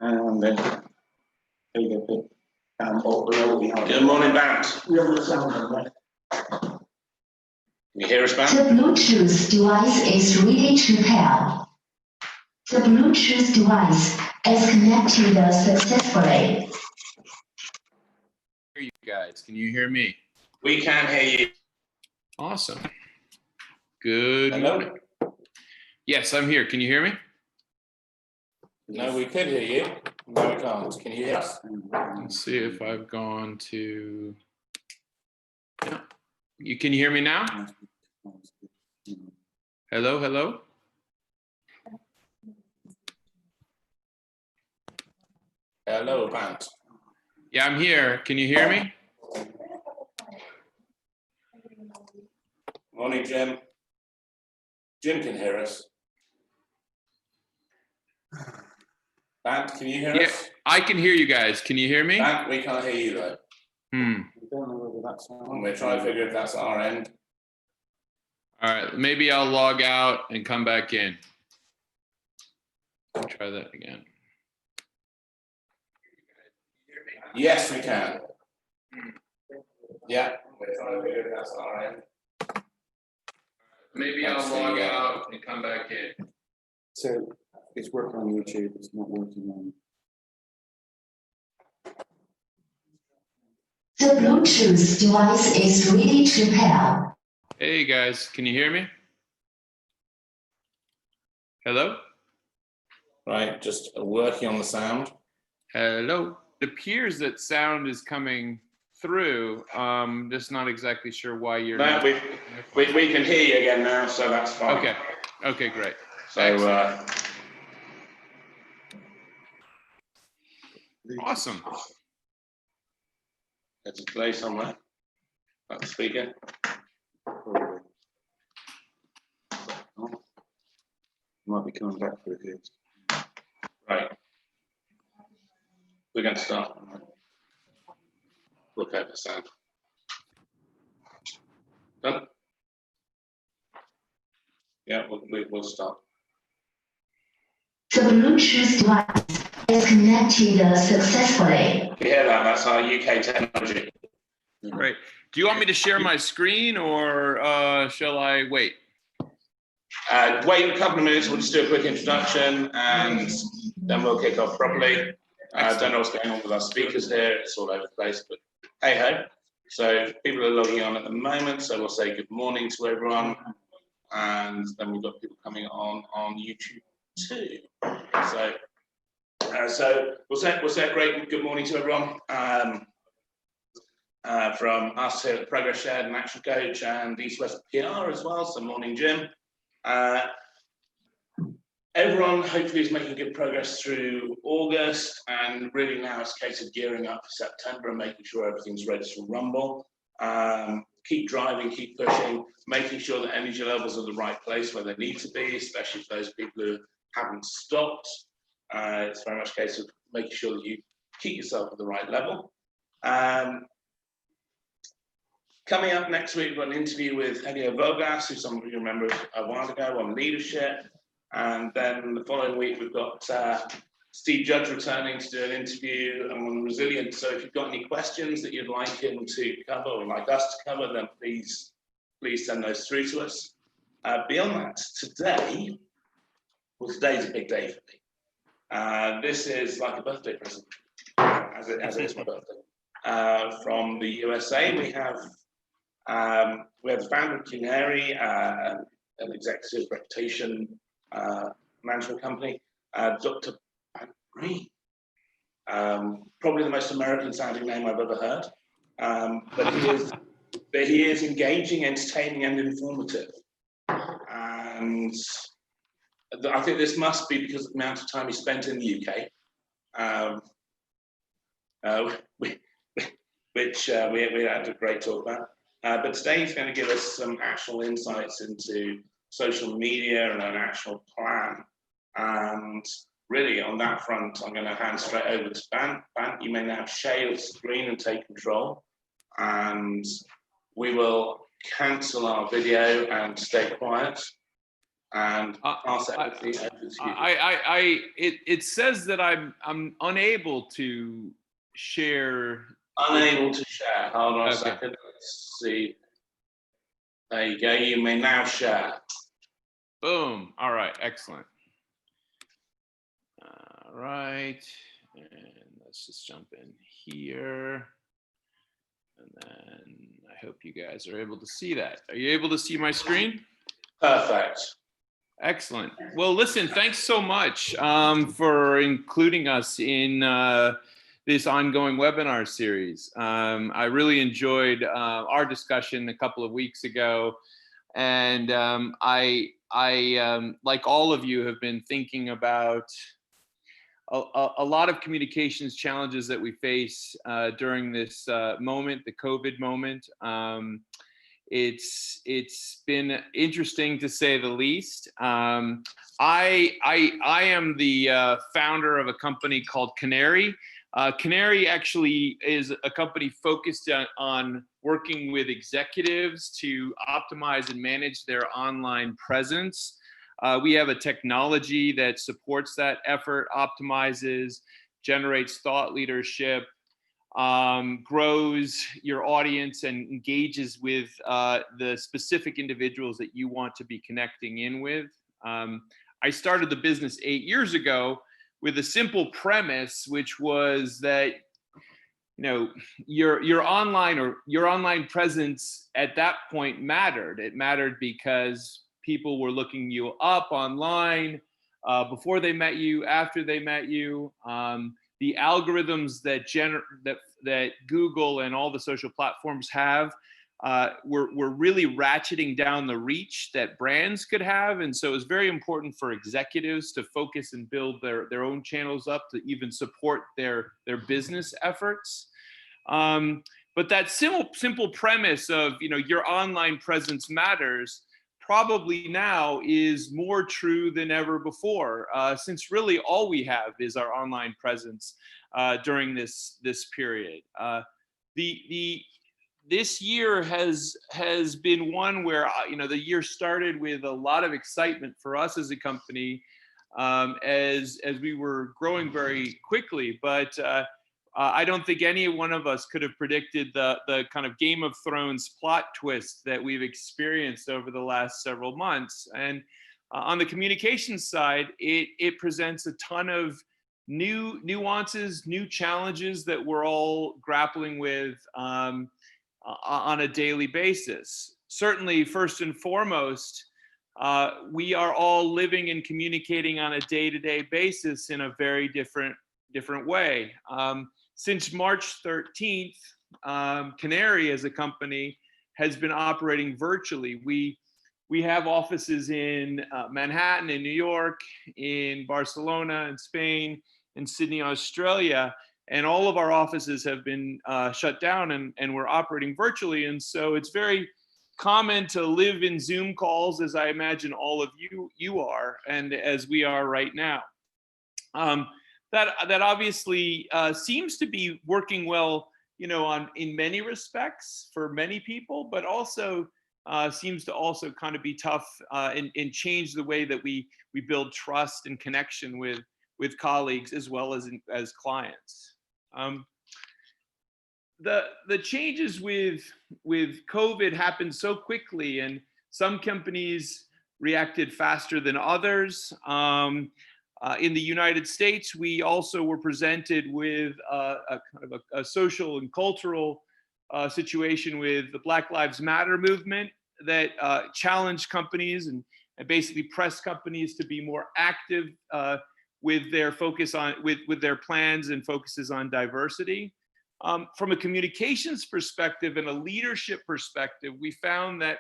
And then good morning, Bant. Can you hear us, Bant? The Bluetooth device is ready to pair. The Bluetooth device is connected successfully. Hear you guys. Can you hear me? We can hear you. Awesome. Good morning. Yes, I'm here. Can you hear me? No, we could hear you. No, we can't. Can you hear us? Let's see if I've gone to. Yeah. Can you hear me now? Hello, hello. Hello, Bant. Yeah, I'm here. Can you hear me? Morning, Jim. Jim can hear us. Bant, can you hear us? I can hear you guys. Can you hear me? Bant, we can't hear you though. Hmm. And we're trying to figure if that's our end. All right. Maybe I'll log out and come back in. I'll try that again. Yes, we can. Yeah, we're trying to figure if that's our end. Maybe I'll log out and come back in. So it's working on YouTube, it's not working on. The Bluetooth device is ready to pair. Hey guys, can you hear me? Hello? Right, just working on the sound. Hello. It appears that sound is coming through. Just not exactly sure why you're not. We can hear you again now, so that's fine. Okay. Okay, great. So Awesome. let's play somewhere. That's the speaker. Might be coming back for it here. Right. We're going to start. Look at the sound. Done? Yeah, we'll start. The Bluetooth device is connected successfully. You hear that? That's our UK technology. Great. Do you want me to share my screen or shall I wait? Wait a couple of minutes, we'll just do a quick introduction and then we'll kick off properly. I don't know what's going on with our speakers here, it's all over the place, but hey ho. So people are logging on at the moment, so we'll say good morning to everyone. And then we've got people coming on YouTube too. So we'll say a great good morning to everyone. From us here at Progress Shared and Action Coach and East West PR as well, so morning Jim. Everyone hopefully is making good progress through August, and really now it's a case of gearing up for September and making sure everything's ready to rumble. Keep driving, keep pushing, making sure that energy levels are the right place where they need to be, especially for those people who haven't stopped. It's very much a case of making sure that you keep yourself at the right level. Coming up next week, we've got an interview with Helio Vogas, who some of you remember a while ago on leadership. And then the following week, we've got Steve Judge returning to do an interview on resilience. So if you've got any questions that you'd like him to cover or like us to cover, then please send those through to us. Beyond that, today's a big day for me. This is like a birthday present, as it is my birthday. From the USA, we have the founder of Cuneri, an executive reputation management company, Dr. Breen. Probably the most American sounding name I've ever heard, but he is engaging, entertaining, and informative. And I think this must be because of the amount of time he spent in the UK, which we had a great talk about. But today he's going to give us some actual insights into social media and an actual plan. And really on that front, I'm going to hand straight over to Bant. Bant, you may now share your screen and take control. And we will cancel our video and stay quiet. and pass everything over to you. It says that I'm unable to share. Unable to share. Hold on a Okay. second. Let's see. There you go. You may now share. Boom. All right. Excellent. All right. And let's just jump in here. And then I hope you guys are able to see that. Are you able to see my screen? Perfect. Excellent. Well, listen, thanks so much for including us in this ongoing webinar series. I really enjoyed our discussion a couple of weeks ago. And I like all of you, have been thinking about a lot of communications challenges that we face during this moment, the COVID moment. It's been interesting to say the least. I am the founder of a company called Canary. Canary actually is a company focused on working with executives to optimize and manage their online presence. We have a technology that supports that effort, optimizes, generates thought leadership, grows your audience, and engages with the specific individuals that you want to be connecting in with. I started the business 8 years ago with a simple premise, which was that your online presence at that point mattered. It mattered because people were looking you up online before they met you, after they met you. The algorithms that Google and all the social platforms have were really ratcheting down the reach that brands could have. And so it was very important for executives to focus and build their own channels up to even support their business efforts. But that simple premise of, your online presence matters probably now is more true than ever before, since really all we have is our online presence during this period. This year has been one where the year started with a lot of excitement for us as a company, as we were growing very quickly. But I don't think any one of us could have predicted the kind of Game of Thrones plot twist that we've experienced over the last several months. And on the communications side, it presents a ton of new nuances, new challenges that we're all grappling with on a daily basis. Certainly, first and foremost, we are all living and communicating on a day-to-day basis in a very different way. Since March 13th, Canary as a company has been operating virtually. We have offices in Manhattan, in New York, in Barcelona, in Spain, in Sydney, Australia, and all of our offices have been shut down and we're operating virtually. And so it's very common to live in Zoom calls, as I imagine all of you are, and as we are right now. That obviously seems to be working well, in many respects for many people, but also seems to also kind of be tough and change the way that we build trust and connection with colleagues as well as clients. The changes with COVID happened so quickly, and some companies reacted faster than others. In the United States, we also were presented with a kind of a social and cultural situation with the Black Lives Matter movement that challenged companies and basically pressed companies to be more active with their focus on with their plans and focuses on diversity. From a communications perspective and a leadership perspective, we found that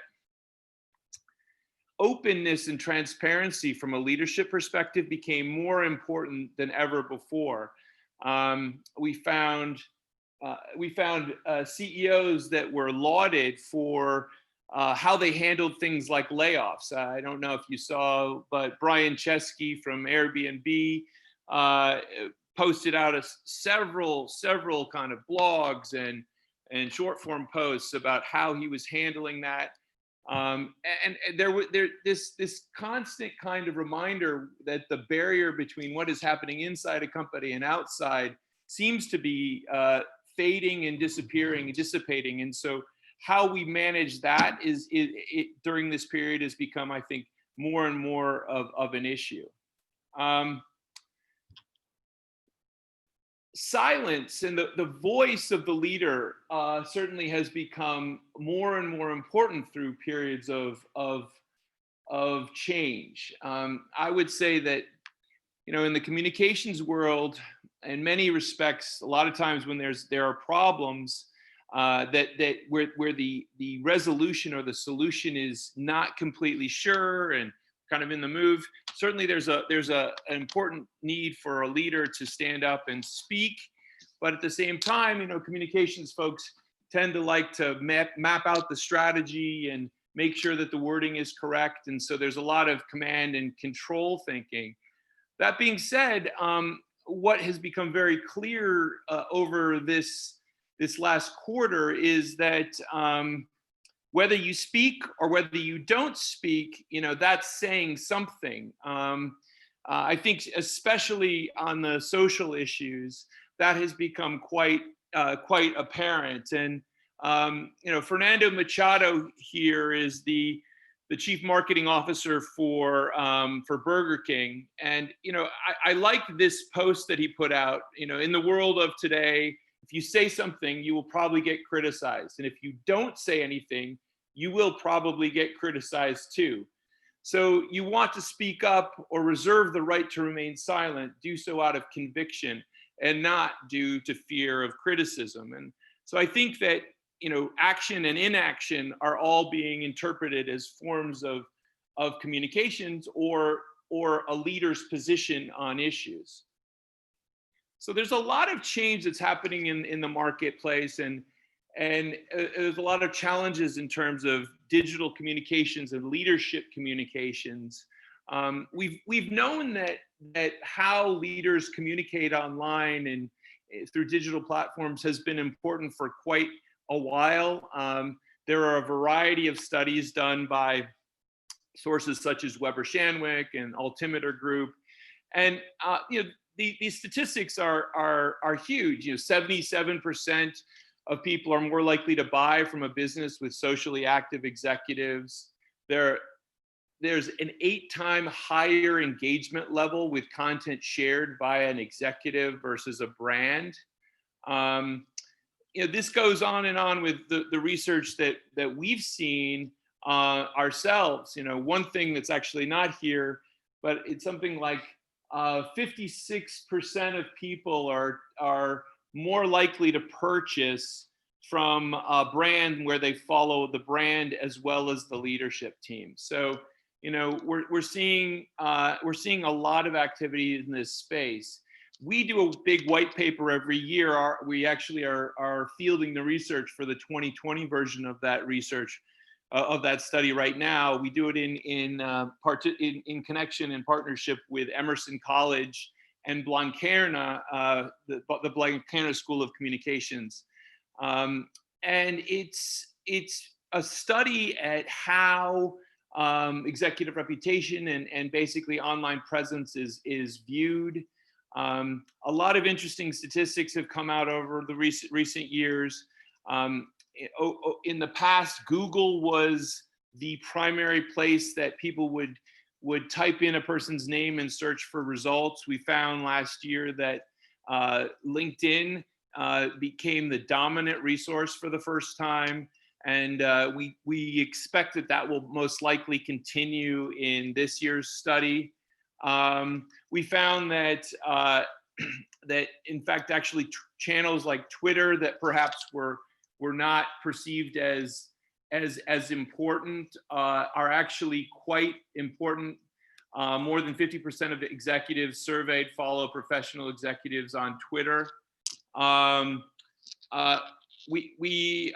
openness and transparency from a leadership perspective became more important than ever before. We found CEOs that were lauded for how they handled things like layoffs. I don't know if you saw, but Brian Chesky from Airbnb posted out several kind of blogs and short form posts about how he was handling that. And this constant kind of reminder that the barrier between what is happening inside a company and outside seems to be fading and disappearing and dissipating. And so how we manage that during this period has become, I think, more and more of an issue. Silence and the voice of the leader certainly has become more and more important through periods of change. I would say that, in the communications world, in many respects, a lot of times when there are problems where the resolution or the solution is not completely sure and kind of in the move, certainly there's an important need for a leader to stand up and speak. But at the same time, communications folks tend to like to map out the strategy and make sure that the wording is correct. And so there's a lot of command and control thinking. That being said, what has become very clear over this last quarter is that whether you speak or whether you don't speak, that's saying something. I think especially on the social issues, that has become quite apparent. And Fernando Machado here is the chief marketing officer for Burger King, and I like this post that he put out. In the world of today, if you say something, you will probably get criticized. And if you don't say anything, you will probably get criticized too. So you want to speak up or reserve the right to remain silent, do so out of conviction and not due to fear of criticism. And so I think that, action and inaction are all being interpreted as forms of communications or a leader's position on issues. So there's a lot of change that's happening in the marketplace, and there's a lot of challenges in terms of digital communications and leadership communications. We've known that how leaders communicate online and through digital platforms has been important for quite a while. There are a variety of studies done by sources such as Weber Shandwick and Altimeter Group, and these statistics are huge. 77% of people are more likely to buy from a business with socially active executives. There's an 8-time higher engagement level with content shared by an executive versus a brand. This goes on and on with the research that we've seen ourselves. One thing that's actually not here, but it's something like 56% of people are more likely to purchase from a brand where they follow the brand as well as the leadership team. So, we're seeing a lot of activity in this space. We do a big white paper every year. We actually are fielding the research for the 2020 version of that research, of that study right now. We do it in connection and partnership with Emerson College and Blanquerna, the Blanquerna School of Communications. And it's a study at how executive reputation and basically online presence is viewed. A lot of interesting statistics have come out over the recent years. In the past, Google was the primary place that people would type in a person's name and search for results. We found last year that LinkedIn became the dominant resource for the first time. And we expect that will most likely continue in this year's study. We found that that in fact actually channels like Twitter that perhaps were not perceived as important are actually quite important. More than 50% of the executives surveyed follow professional executives on Twitter. We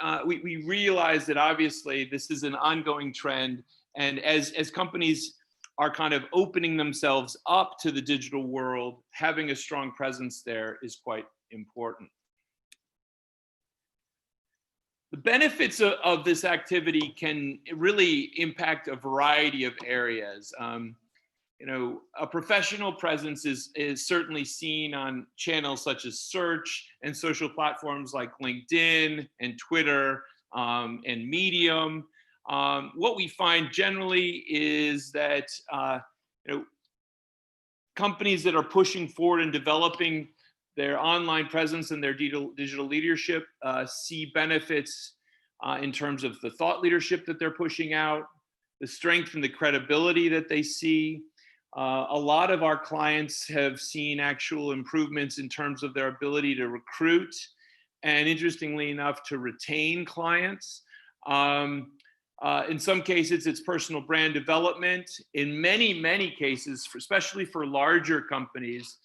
realize that obviously this is an ongoing trend, and as companies are kind of opening themselves up to the digital world, having a strong presence there is quite important. The benefits of this activity can really impact a variety of areas. You know, a professional presence is certainly seen on channels such as search and social platforms like LinkedIn and Twitter and Medium. What we find generally is that you know, companies that are pushing forward and developing their online presence and their digital leadership see benefits in terms of the thought leadership that they're pushing out, the strength and the credibility that they see. A lot of our clients have seen actual improvements in terms of their ability to recruit and, interestingly enough, to retain clients. In some cases, it's personal brand development. In many cases, especially for larger companies,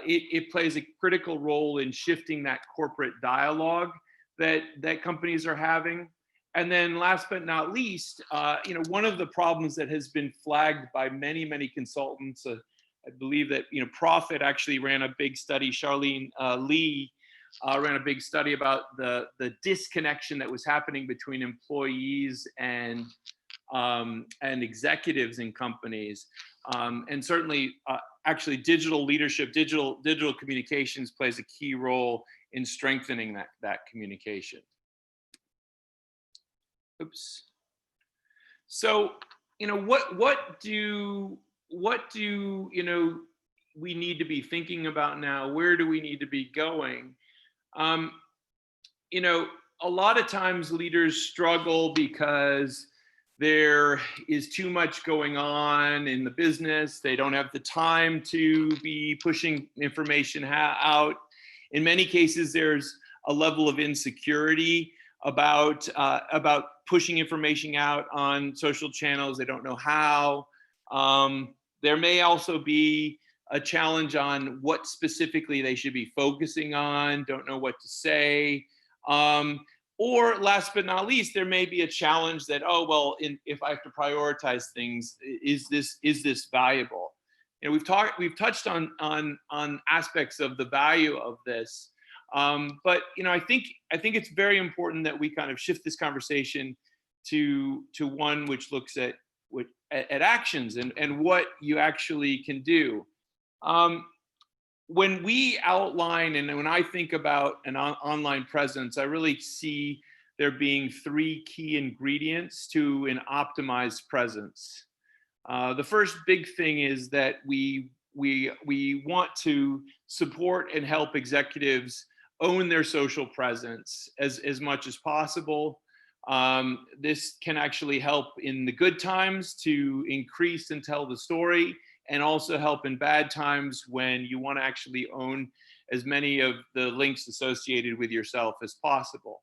it plays a critical role in shifting that corporate dialogue that companies are having. And then last but not least, you know, one of the problems that has been flagged by many consultants, I believe that, you know, Profit actually ran a big study, Charlene Lee ran a big study about the disconnection that was happening between employees and executives in companies. And certainly, actually, digital leadership, digital communications plays a key role in strengthening that communication. Oops. So, you know, what do you know we need to be thinking about now? Where do we need to be going? You know, a lot of times leaders struggle because there is too much going on in the business. They don't have the time to be pushing information out. In many cases, there's a level of insecurity about pushing information out on social channels. They don't know how. There may also be a challenge on what specifically they should be focusing on, don't know what to say. Or last but not least, there may be a challenge that, oh, well, if I have to prioritize things, is this valuable? You know, we've touched on aspects of the value of this. But you know, I think it's very important that we kind of shift this conversation to one which looks at actions and what you actually can do. When we outline and when I think about an online presence, I really see there being three key ingredients to an optimized presence. The first big thing is that we want to support and help executives own their social presence as much as possible. This can actually help in the good times to increase and tell the story, and also help in bad times when you want to actually own as many of the links associated with yourself as possible.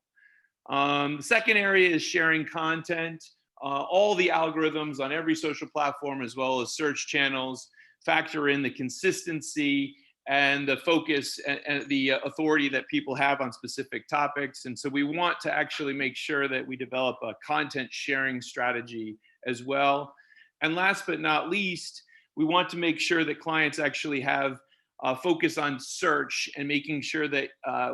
The second area is sharing content. All the algorithms on every social platform, as well as search channels, factor in the consistency and the focus and the authority that people have on specific topics. And so we want to actually make sure that we develop a content sharing strategy as well. And last but not least, we want to make sure that clients actually have focus on search and making sure that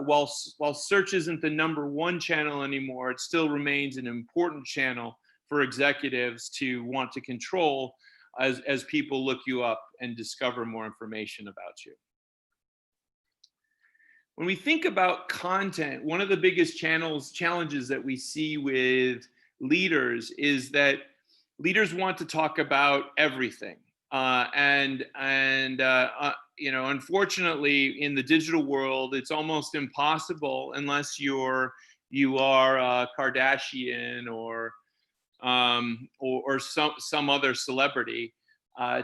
while search isn't the #1 channel anymore, it still remains an important channel for executives to want to control as people look you up and discover more information about you. When we think about content, one of the biggest challenges that we see with leaders is that leaders want to talk about everything. You know, unfortunately, in the digital world, it's almost impossible unless you are a Kardashian or some other celebrity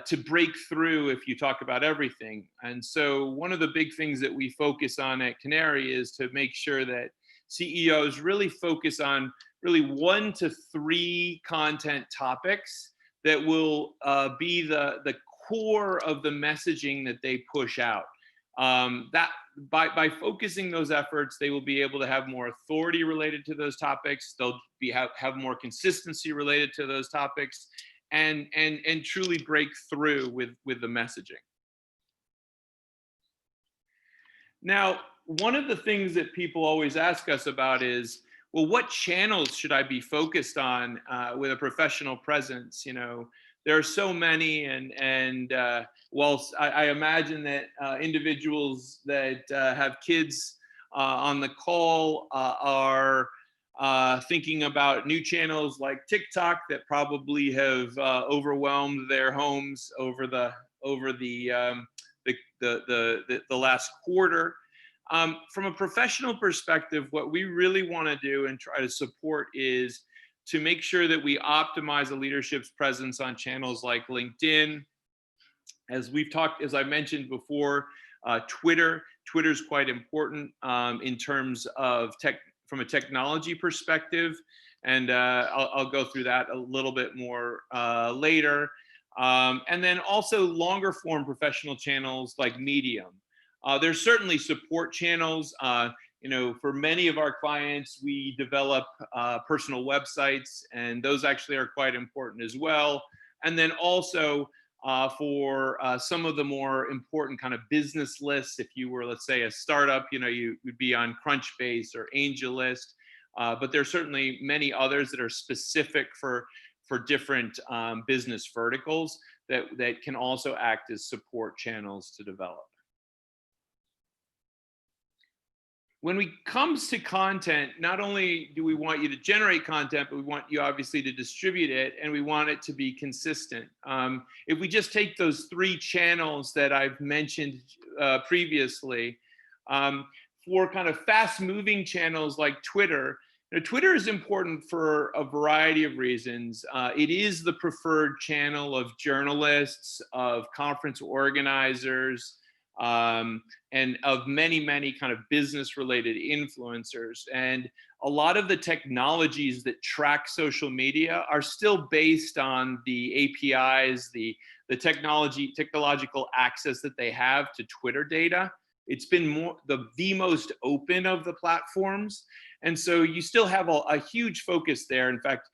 to break through if you talk about everything. And so one of the big things that we focus on at Canary is to make sure that CEOs really focus on really 1 to 3 content topics that will be the core of the messaging that they push out. That by focusing those efforts, they will be able to have more authority related to those topics. They'll have more consistency related to those topics, and truly break through with the messaging. Now, one of the things that people always ask us about is, well, what channels should I be focused on with a professional presence? There are so many, and well, I imagine that individuals that have kids on the call are thinking about new channels like TikTok that probably have overwhelmed their homes over the last quarter. From a professional perspective, what we really want to do and try to support is to make sure that we optimize a leadership's presence on channels like LinkedIn. As I mentioned before, Twitter is quite important in terms of from a technology perspective. And I'll go through that a little bit more later. And then also longer form professional channels like Medium. There's certainly support channels. For many of our clients, we develop personal websites, and those actually are quite important as well. And then also for some of the more important kind of business lists, if you were, let's say, a startup, you would be on Crunchbase or AngelList. But there's certainly many others that are specific for different business verticals that can also act as support channels to develop. When it comes to content, not only do we want you to generate content, but we want you obviously to distribute it, and we want it to be consistent. If we just take those 3 channels that I've mentioned previously, for kind of fast-moving channels like Twitter, Twitter is important for a variety of reasons. It is the preferred channel of journalists, of conference organizers, and of many kind of business related influencers. And a lot of the technologies that track social media are still based on the APIs, the technological access that they have to Twitter data. It's been the most open of the platforms. And so you still have a huge focus there. In fact,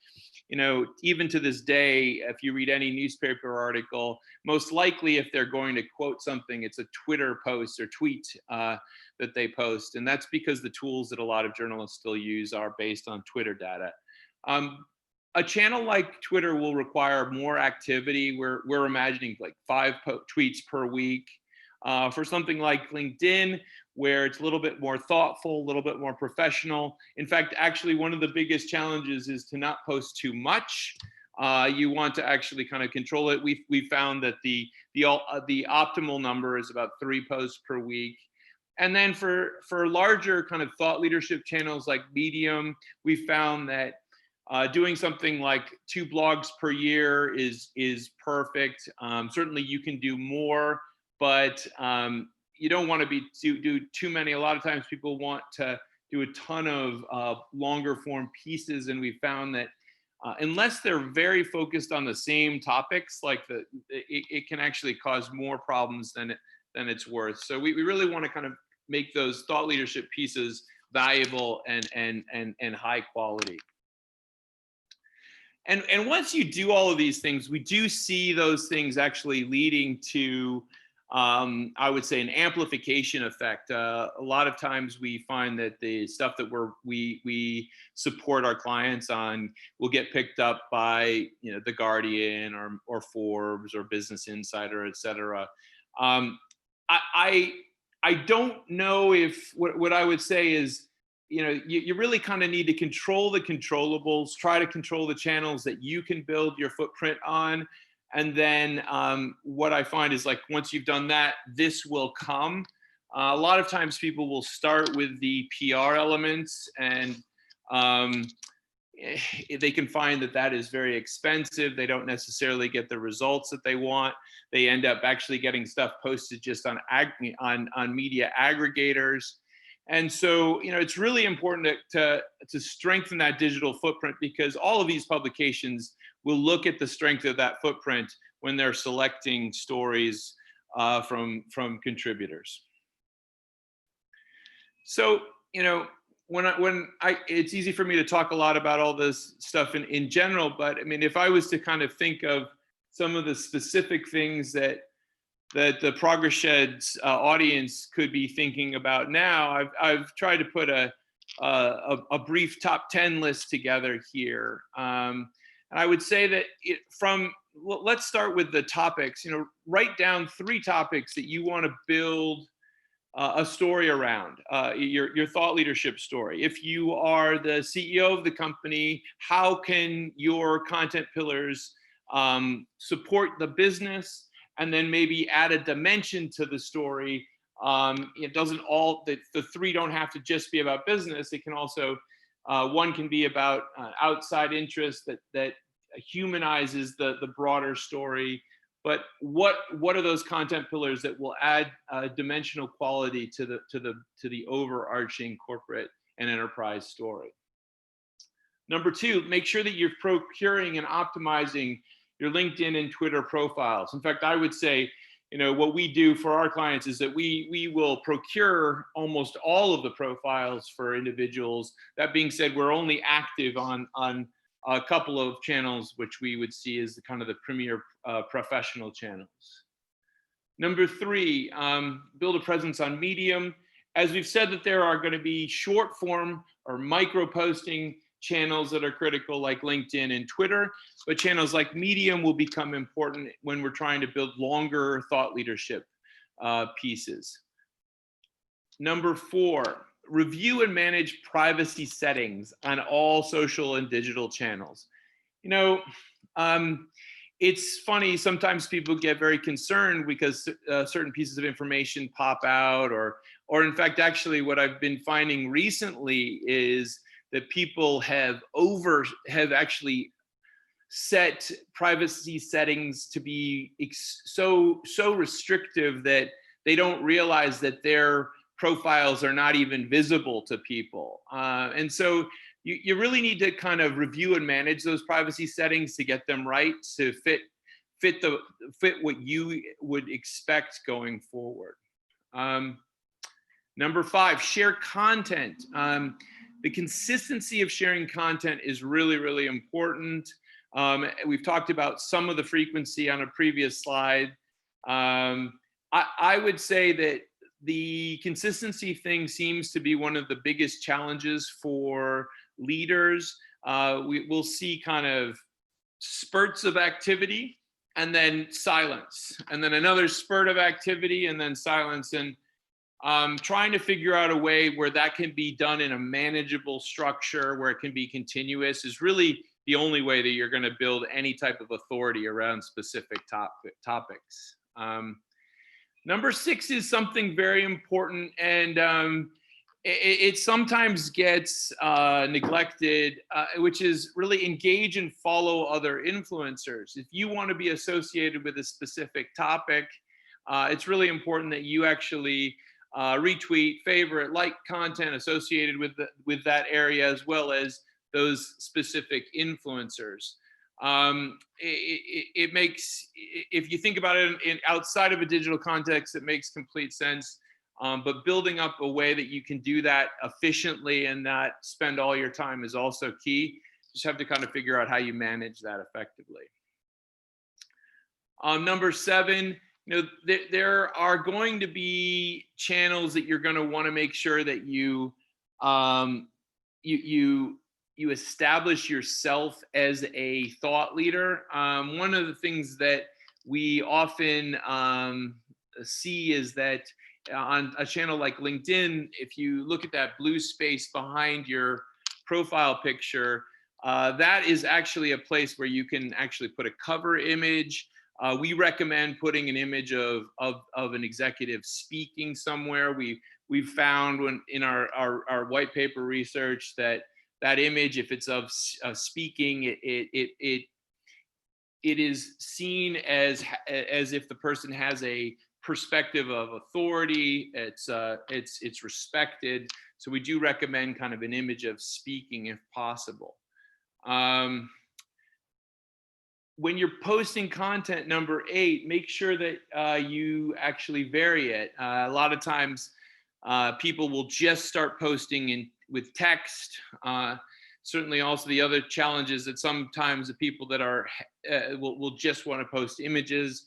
even to this day, if you read any newspaper article, most likely if they're going to quote something, it's a Twitter post or tweet that they post. And that's because the tools that a lot of journalists still use are based on Twitter data. A channel like Twitter will require more activity. We're imagining like 5 tweets per week. For something like LinkedIn, where it's a little bit more thoughtful, a little bit more professional. In fact, actually, one of the biggest challenges is to not post too much. You want to actually kind of control it. We found that the optimal number is about 3 posts per week. And then for larger kind of thought leadership channels like Medium, we found that doing something like 2 blogs per year is perfect. Certainly, you can do more, but you don't want to do too many. A lot of times people want to do a ton of longer form pieces, and we found that unless they're very focused on the same topics, like it can actually cause more problems than it's worth. So we really want to kind of make those thought leadership pieces valuable and high quality. And once you do all of these things, we do see those things actually leading to I would say an amplification effect. A lot of times we find that the stuff that we support our clients on will get picked up by The Guardian or Forbes or Business Insider, et cetera. I don't know if what I would say is you really kind of need to control the controllables, try to control the channels that you can build your footprint on. And then what I find is, like, once you've done that, this will come. A lot of times people will start with the PR elements, and they can find that is very expensive. They don't necessarily get the results that they want. They end up actually getting stuff posted just on media aggregators. And so, it's really important to strengthen that digital footprint, because all of these publications will look at the strength of that footprint when they're selecting stories from contributors. So, it's easy for me to talk a lot about all this stuff in general, but I mean, if I was to kind of think of some of the specific things that the Progress Shed's audience could be thinking about now, I've tried to put a a brief top 10 list together here. And I would say that let's start with the topics. Write down 3 topics that you want to build a story around, your thought leadership story. If you are the CEO of the company, how can your content pillars support the business, and then maybe add a dimension to the story. It doesn't the 3 don't have to just be about business. It can also, one can be about outside interest that humanizes the broader story. But what are those content pillars that will add dimensional quality to the overarching corporate and enterprise story? Number 2, make sure that you're procuring and optimizing your LinkedIn and Twitter profiles. In fact, I would say, what we do for our clients is that we will procure almost all of the profiles for individuals. That being said, we're only active on a couple of channels, which we would see as the kind of the premier professional channels. Number 3, build a presence on Medium. As we've said, that there are going to be short form or micro posting channels that are critical, like LinkedIn and Twitter, but channels like Medium will become important when we're trying to build longer thought leadership pieces. Number 4, review and manage privacy settings on all social and digital channels. It's funny, sometimes people get very concerned because certain pieces of information pop out, or in fact, actually what I've been finding recently is that people have actually set privacy settings to be so restrictive that they don't realize that their profiles are not even visible to people. And so you really need to kind of review and manage those privacy settings to get them right, to fit what you would expect going forward. Number 5, share content. The consistency of sharing content is really, really important. We've talked about some of the frequency on a previous slide. I would say that the consistency thing seems to be one of the biggest challenges for leaders. We'll see kind of spurts of activity and then silence, and then another spurt of activity and then silence. And trying to figure out a way where that can be done in a manageable structure, where it can be continuous, is really the only way that you're going to build any type of authority around specific topics. Number 6 is something very important, and it sometimes gets neglected, which is really engage and follow other influencers. If you want to be associated with a specific topic, it's really important that you actually retweet, favorite, like content associated with that area, as well as those specific influencers. It makes, if you think about it in outside of a digital context, it makes complete sense. But building up a way that you can do that efficiently and not spend all your time is also key. Just have to kind of figure out how you manage that effectively. Number 7, there are going to be channels that you're going to want to make sure that you establish yourself as a thought leader. One of the things that we often see is that on a channel like LinkedIn, if you look at that blue space behind your profile picture, that is actually a place where you can actually put a cover image. We recommend putting an image of an executive speaking somewhere. We've found in our white paper research that image, if it's of speaking, it is seen as if the person has a perspective of authority. It's respected. So we do recommend kind of an image of speaking if possible. When you're posting content, number 8, make sure that you actually vary it. A lot of times people will just start posting with text. Certainly also the other challenge is that sometimes the people that are will just want to post images.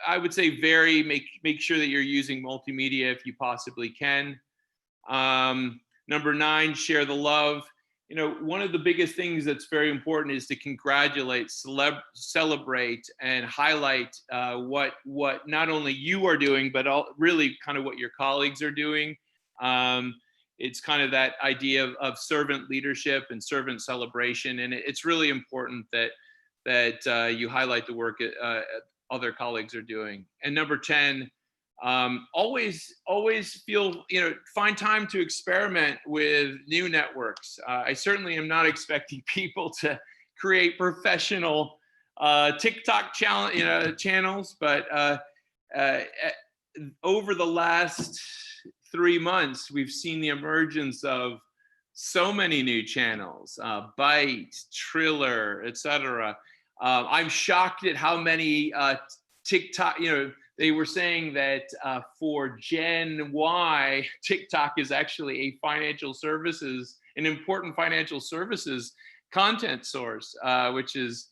I would say vary, make sure that you're using multimedia if you possibly can. Number 9, share the love. You know, one of the biggest things that's very important is to congratulate, celebrate, and highlight what not only you are doing, but really kind of what your colleagues are doing. It's kind of that idea of servant leadership and servant celebration, and it's really important that you highlight the work other colleagues are doing. And number 10, always feel, find time to experiment with new networks. I certainly am not expecting people to create professional TikTok channels, but over the last 3 months, we've seen the emergence of so many new channels, Byte, Triller, etc. I'm shocked at how many TikTok, they were saying that for Gen Y, TikTok is actually an important financial services content source, which is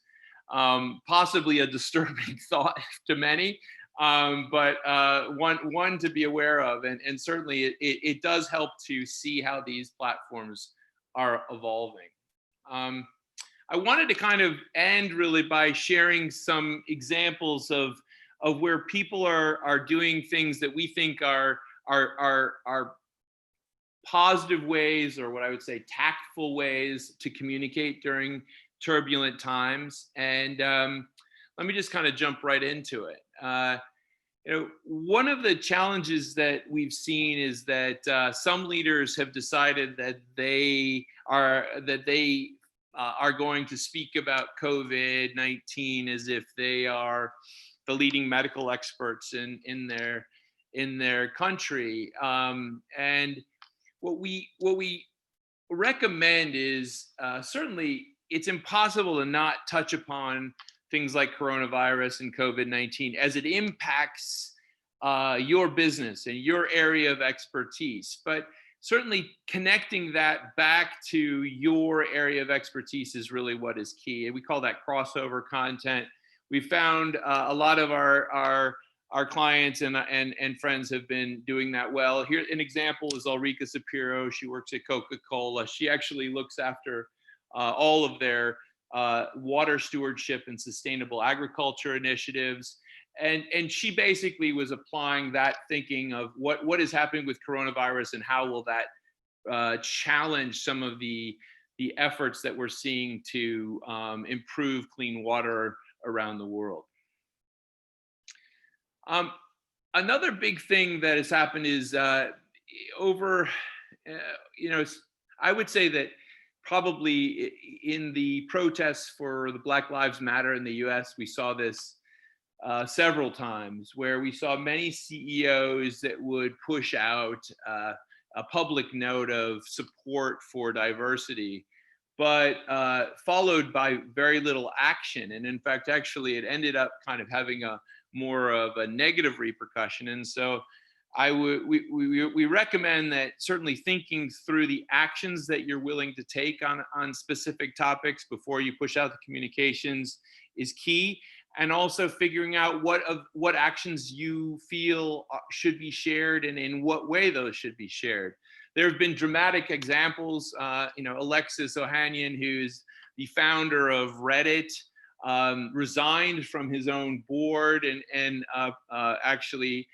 possibly a disturbing thought to many, but one to be aware of. And certainly it does help to see how these platforms are evolving. I wanted to kind of end really by sharing some examples of where people are doing things that we think are positive ways, or what I would say tactful ways to communicate during turbulent times. And let me just kind of jump right into it. One of the challenges that we've seen is that some leaders have decided that they are going to speak about COVID-19 as if they are the leading medical experts in their country. And what we recommend is certainly it's impossible to not touch upon things like coronavirus and COVID-19 as it impacts your business and your area of expertise. But certainly connecting that back to your area of expertise is really what is key. And we call that crossover content. We found a lot of our clients and friends have been doing that well. Here, an example is Ulrika Sapiro. She works at Coca-Cola. She actually looks after all of their water stewardship and sustainable agriculture initiatives. And she basically was applying that thinking of what is happening with coronavirus and how will that challenge some of the efforts that we're seeing to improve clean water around the world. Another big thing that has happened is I would say that probably in the protests for the Black Lives Matter in the US, we saw this several times, where we saw many CEOs that would push out a public note of support for diversity, but followed by very little action. And in fact, actually, it ended up kind of having a more of a negative repercussion. And so we recommend that certainly thinking through the actions that you're willing to take on specific topics before you push out the communications is key. And also figuring out what actions you feel should be shared and in what way those should be shared. There have been dramatic examples. Alexis Ohanian, who's the founder of Reddit, resigned from his own board and actually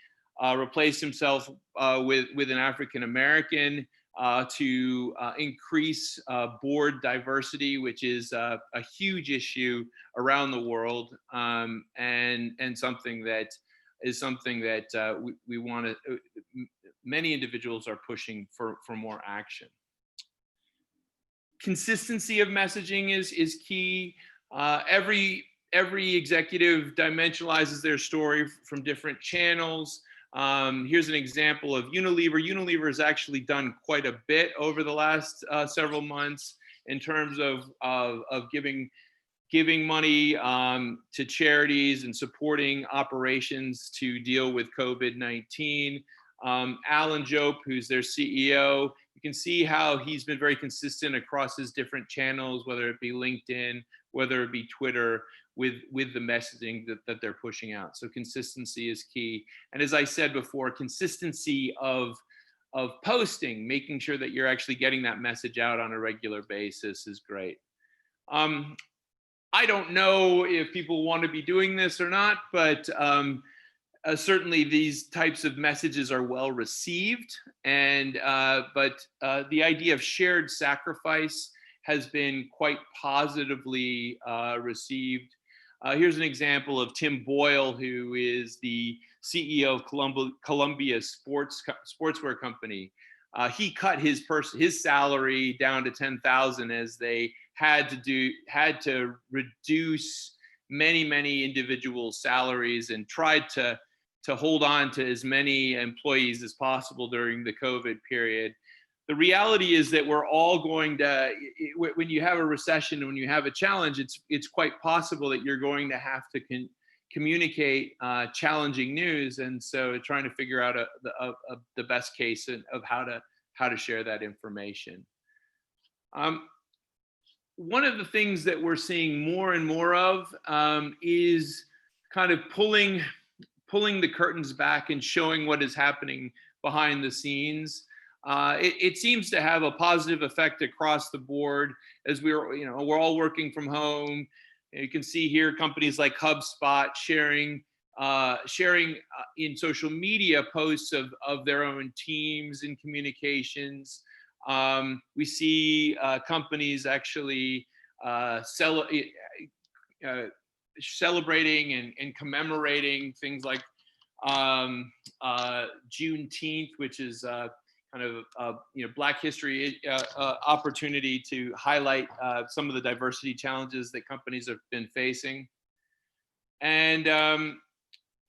replaced himself with an African American to increase board diversity, which is a huge issue around the world, and something that we want to. Many individuals are pushing for more action. Consistency of messaging is key. Every executive dimensionalizes their story from different channels. Here's an example of Unilever. Unilever has actually done quite a bit over the last several months in terms of giving money to charities and supporting operations to deal with COVID-19. Alan Jope, who's their CEO, you can see how he's been very consistent across his different channels, whether it be LinkedIn, whether it be Twitter, with the messaging that they're pushing out. So consistency is key. And as I said before, consistency of posting, making sure that you're actually getting that message out on a regular basis is great. I don't know if people want to be doing this or not, but certainly these types of messages are well received, and but the idea of shared sacrifice has been quite positively received. Here's an example of Tim Boyle, who is the CEO of Columbia Sportswear Company. He cut his salary down to $10,000 as they had to reduce many individual salaries, and tried to hold on to as many employees as possible during the COVID period. The reality is that we're all going to, when you have a recession and when you have a challenge, it's quite possible that you're going to have to communicate challenging news, and so trying to figure out the best case of how to share that information. One of the things that we're seeing more and more of is kind of pulling the curtains back and showing what is happening behind the scenes. It seems to have a positive effect across the board as we're all working from home. You can see here companies like HubSpot sharing in social media posts of their own teams and communications. We see companies actually celebrating and commemorating things like Juneteenth, which is kind of Black History opportunity to highlight some of the diversity challenges that companies have been facing. And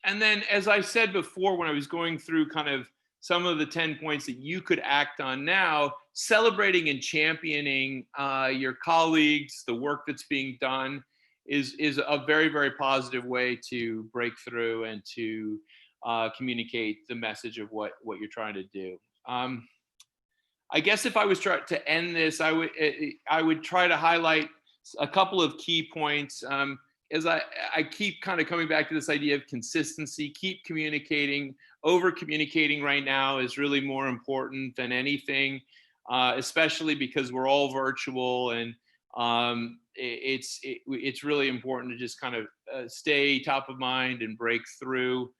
then, as I said before, when I was going through kind of some of the 10 points that you could act on now, celebrating and championing your colleagues, the work that's being done is a very positive way to break through and to communicate the message of what you're trying to do. I guess if I was trying to end this, I would try to highlight a couple of key points. As I keep kind of coming back to this idea of consistency, keep communicating. Over communicating right now is really more important than anything, especially because we're all virtual, and it's really important to just kind of stay top of mind and break through.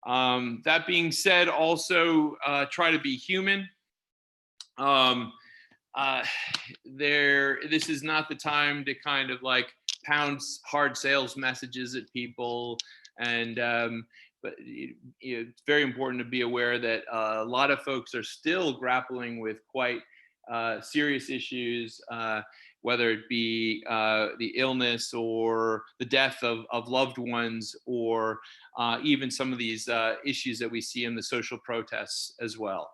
That being said, also try to be human. This is not the time to kind of like pound hard sales messages at people, and but it's very important to be aware that a lot of folks are still grappling with quite serious issues, whether it be the illness or the death of loved ones, or even some of these issues that we see in the social protests as well.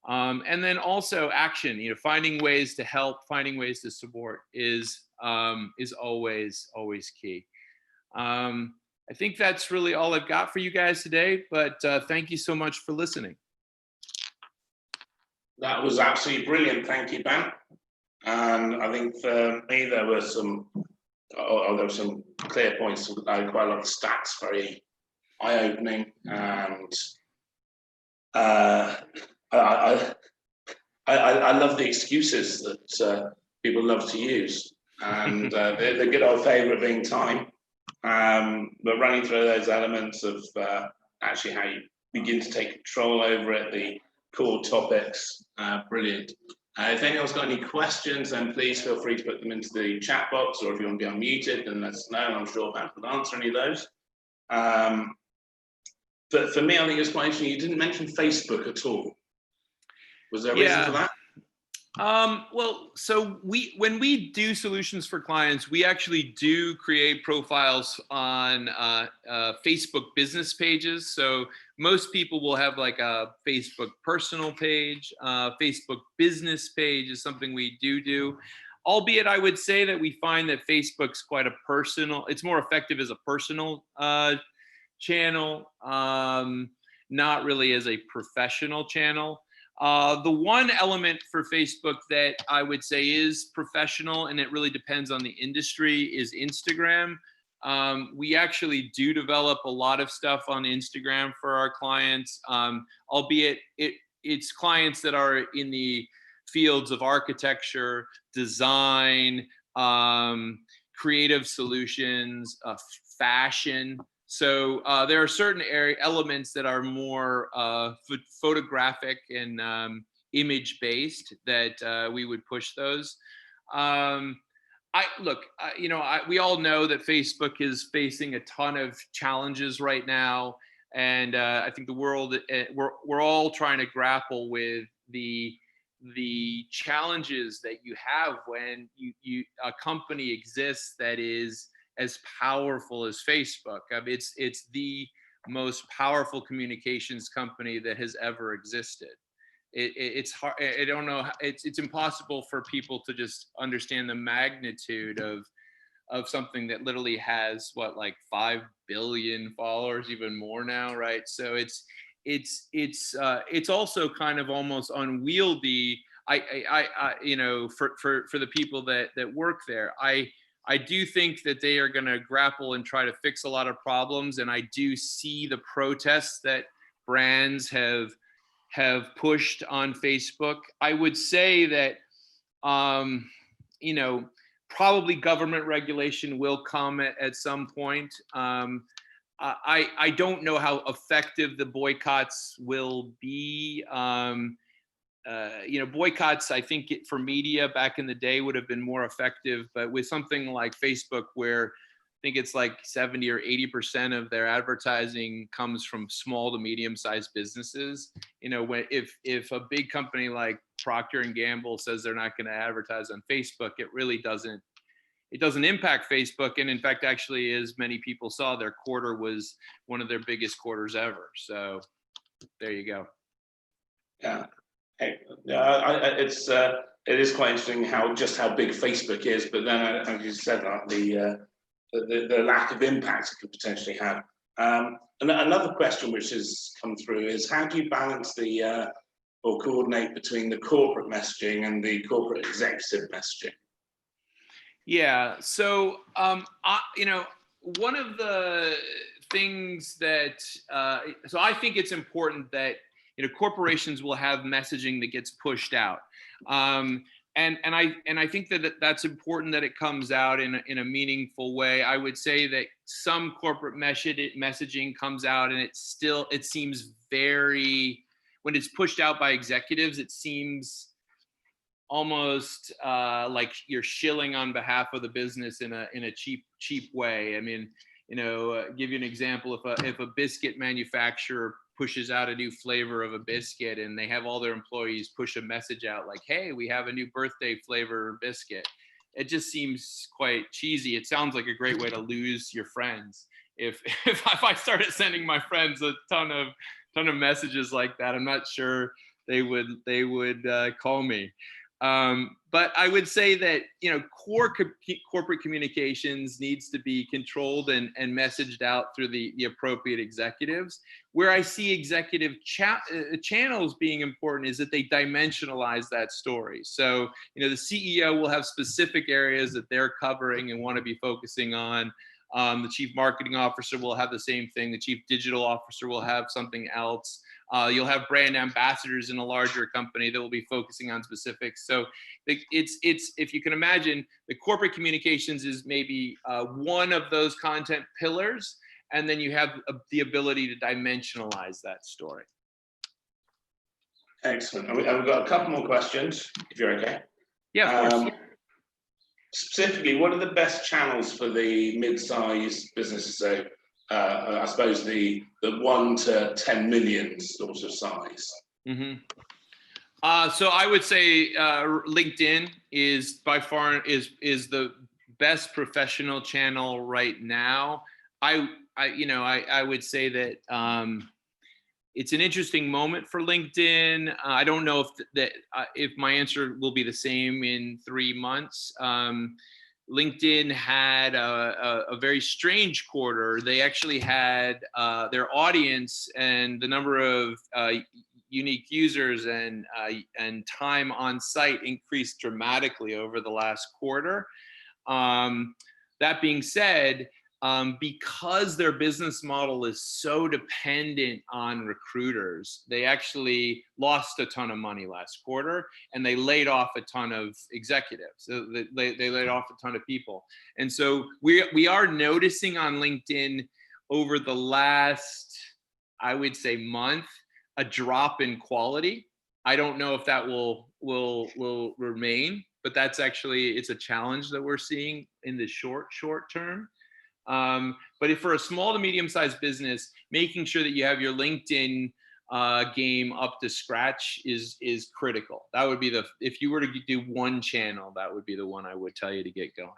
And then also action, finding ways to help, finding ways to support is always key. I think that's really all I've got for you guys today, but thank you so much for listening. That was absolutely brilliant. Thank you, Bant. And I think for me, there were some clear points. I had quite a lot of stats, very eye-opening, and I love the excuses that people love to use, and the good old favourite being time. But running through those elements of actually how you begin to take control over it, the core topics, brilliant. If anyone's got any questions, then please feel free to put them into the chat box, or if you want to be unmuted, then let us know. I'm sure Bant will answer any of those. But for me, I think it's quite interesting. You didn't mention Facebook at all. Was there a reason for that? Well, so when we do solutions for clients, we actually do create profiles on Facebook business pages. So most people will have like a Facebook personal page. Facebook business page is something we do. Albeit, I would say that we find that Facebook's quite a personal. It's more effective as a personal channel, not really as a professional channel. The one element for Facebook that I would say is professional, and it really depends on the industry, is Instagram. We actually do develop a lot of stuff on Instagram for our clients, albeit it's clients that are in the fields of architecture, design, creative solutions, fashion. So there are certain elements that are more photographic and image based that we would push those. We all know that Facebook is facing a ton of challenges right now, and I think the world we're all trying to grapple with the challenges that you have when a company exists that is as powerful as Facebook. I mean, it's the most powerful communications company that has ever existed. It's hard. I don't know. It's impossible for people to just understand the magnitude of something that literally has like 5 billion followers, even more now, right? So it's also kind of almost unwieldy. For the people that work there, I do think that they are going to grapple and try to fix a lot of problems, and I do see the protests that brands have pushed on Facebook. I would say that, probably government regulation will come at some point. I don't know how effective the boycotts will be. Boycotts, I think for media back in the day would have been more effective, but with something like Facebook, where I think it's like 70 or 80% of their advertising comes from small to medium-sized businesses. If a big company like Procter and Gamble says they're not going to advertise on Facebook, it really doesn't impact Facebook. And in fact, actually, as many people saw, their quarter was one of their biggest quarters ever. So there you go. Yeah. Hey, it is quite interesting how big Facebook is, but then as you said, the lack of impact it could potentially have. And another question which has come through is, how do you balance or coordinate between the corporate messaging and the corporate executive messaging? Yeah. So, one of the things that, so I think it's important that, corporations will have messaging that gets pushed out. And I think that that's important that it comes out in a meaningful way. I would say that some corporate messaging comes out and it seems when it's pushed out by executives, it seems almost like you're shilling on behalf of the business in a cheap way. I mean, give you an example. If a biscuit manufacturer pushes out a new flavor of a biscuit and they have all their employees push a message out like, hey, we have a new birthday flavor biscuit, it just seems quite cheesy. It sounds like a great way to lose your friends. If I started sending my friends a ton of messages like that, I'm not sure they would call me. But I would say that, corporate communications needs to be controlled and messaged out through the appropriate executives. Where I see executive channels being important is that they dimensionalize that story. So, the CEO will have specific areas that they're covering and want to be focusing on. The chief marketing officer will have the same thing. The chief digital officer will have something else. You'll have brand ambassadors in a larger company that will be focusing on specifics. So it's if you can imagine, the corporate communications is maybe one of those content pillars, and then you have the ability to dimensionalize that story. Excellent. We've got a couple more questions, if you're okay. Yeah, of course. Specifically, what are the best channels for the mid-sized businesses? So I suppose the 1 to 10 million sort of size. Mm-hmm. So I would say LinkedIn is by far is the best professional channel right now. I would say that it's an interesting moment for LinkedIn. I don't know if my answer will be the same in 3 months. LinkedIn had a very strange quarter. They actually had their audience and the number of unique users and time on site increased dramatically over the last quarter. That being said, because their business model is so dependent on recruiters, they actually lost a ton of money last quarter, and they laid off a ton of executives. So they laid off a ton of people. And so we are noticing on LinkedIn over the last, I would say, month, a drop in quality. I don't know if that will remain, but that's actually, it's a challenge that we're seeing in the short term. But if for a small to medium-sized business, making sure that you have your LinkedIn game up to scratch is critical. That would be if you were to do one channel, that would be the one I would tell you to get going.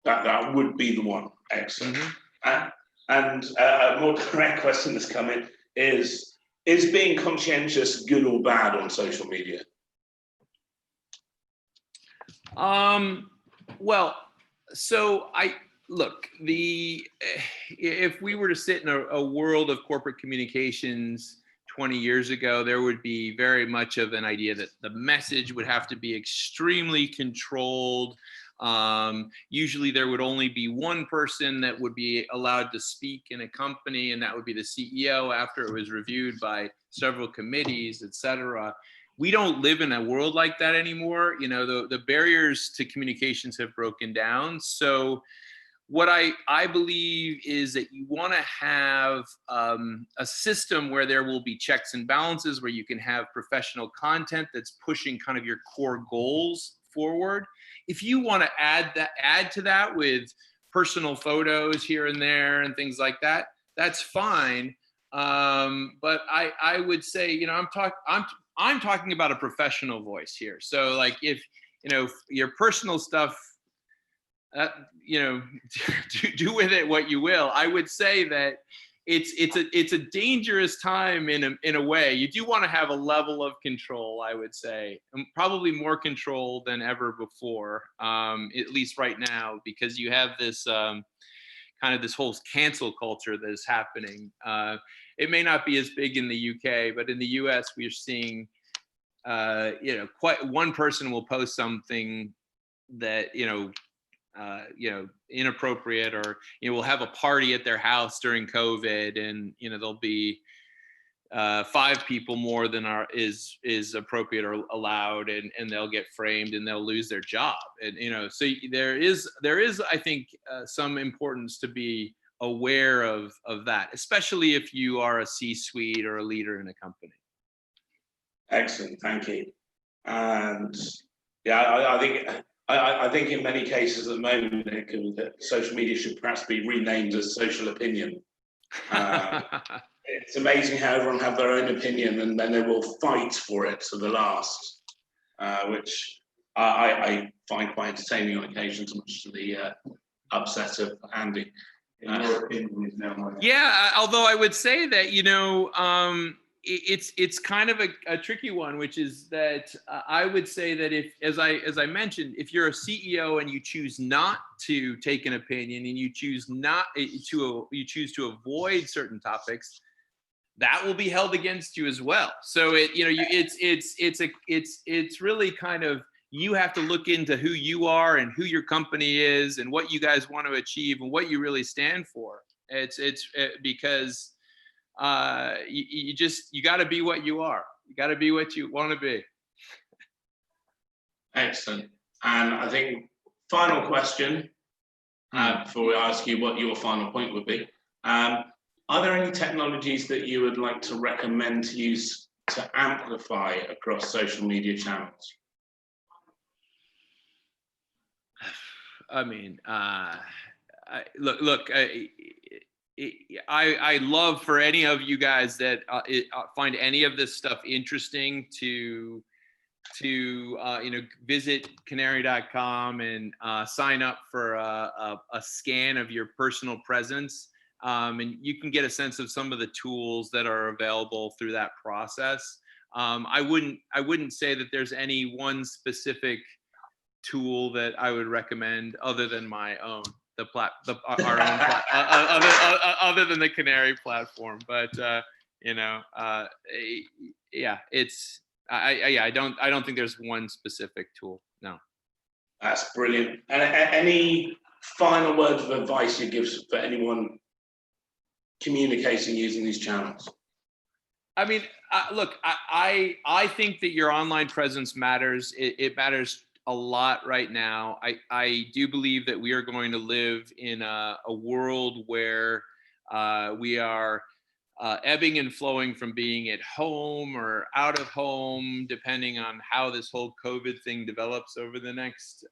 That would be the one. Excellent. Mm-hmm. And a more direct question that's come in is being conscientious good or bad on social media? Well, so look, if we were to sit in a world of corporate communications 20 years ago, there would be very much of an idea that the message would have to be extremely controlled. Usually there would only be one person that would be allowed to speak in a company, and that would be the CEO after it was reviewed by several committees, et cetera. We don't live in a world like that anymore. You know, the barriers to communications have broken down. So what I believe is that you want to have a system where there will be checks and balances, where you can have professional content that's pushing kind of your core goals forward. If you want to add to that with personal photos here and there and things like that, that's fine. But I would say, you know, I'm talking about a professional voice here. So like, if you know your personal stuff, you know, do with it what you will. I would say that it's a dangerous time in a way. You do want to have a level of control, I would say, and probably more control than ever before, at least right now, because you have this kind of this whole cancel culture that is happening. It may not be as big in the UK, but in the US, we're seeing, you know, quite one person will post something that, you know, inappropriate, or, you know, we'll have a party at their house during COVID, and, you know, there'll be 5 people more than is appropriate or allowed, and they'll get framed and they'll lose their job. And, you know, so there is, I think, some importance to be aware of that, especially if you are a C-suite or a leader in a company. Excellent, thank you. And yeah, I think in many cases at the moment, that social media should perhaps be renamed as social opinion. It's amazing how everyone have their own opinion, and then they will fight for it to the last, which I find quite entertaining on occasions, much to the upset of Andy. Your opinion is now mine. Yeah, although I would say that, you know, it's kind of a tricky one, which is that I would say that if, as I mentioned, if you're a CEO and you choose not to take an opinion, and you choose to avoid certain topics, that will be held against you as well. So it's really kind of, you have to look into who you are and who your company is and what you guys want to achieve and what you really stand for. It's because you got to be what you are. You got to be what you want to be. Excellent. And I think final question, before we ask you what your final point would be. Are there any technologies that you would like to recommend to use to amplify across social media channels? I mean, look. I love for any of you guys that find any of this stuff interesting to visit canary.com and sign up for a scan of your personal presence, and you can get a sense of some of the tools that are available through that process. I wouldn't say that there's any one specific tool that I would recommend other than my own. Our own other than the Canary platform, but yeah, it's I don't think there's one specific tool. No. That's brilliant. And any final words of advice you give for anyone communicating using these channels? I mean, look, I think that your online presence matters. It matters a lot right now. I do believe that we are going to live in a world where we are ebbing and flowing from being at home or out of home, depending on how this whole COVID thing develops over the next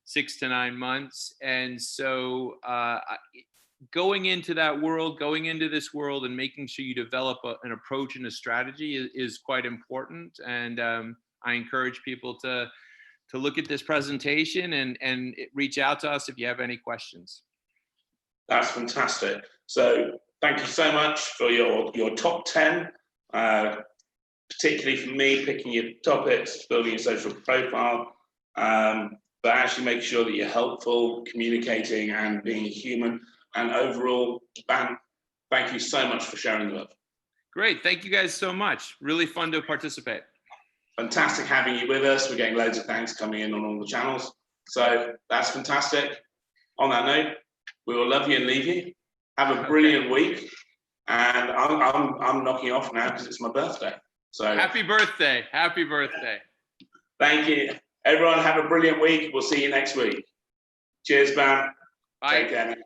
6 to 9 months. And so going into this world and making sure you develop an approach and a strategy is quite important. And I encourage people to look at this presentation and reach out to us if you have any questions. That's fantastic. So thank you so much for your top 10, particularly for me, picking your topics, building your social profile, but actually make sure that you're helpful, communicating and being human. And overall, Bant, thank you so much for sharing the love. Great. Thank you guys so much. Really fun to participate. Fantastic having you with us. We're getting loads of thanks coming in on all the channels. So that's fantastic. On that note, we will love you and leave you. Have a brilliant week. And I'm knocking off now because it's my birthday. So happy birthday. Happy birthday. Thank you. Everyone have a brilliant week. We'll see you next week. Cheers, Bant. Bye. Take care.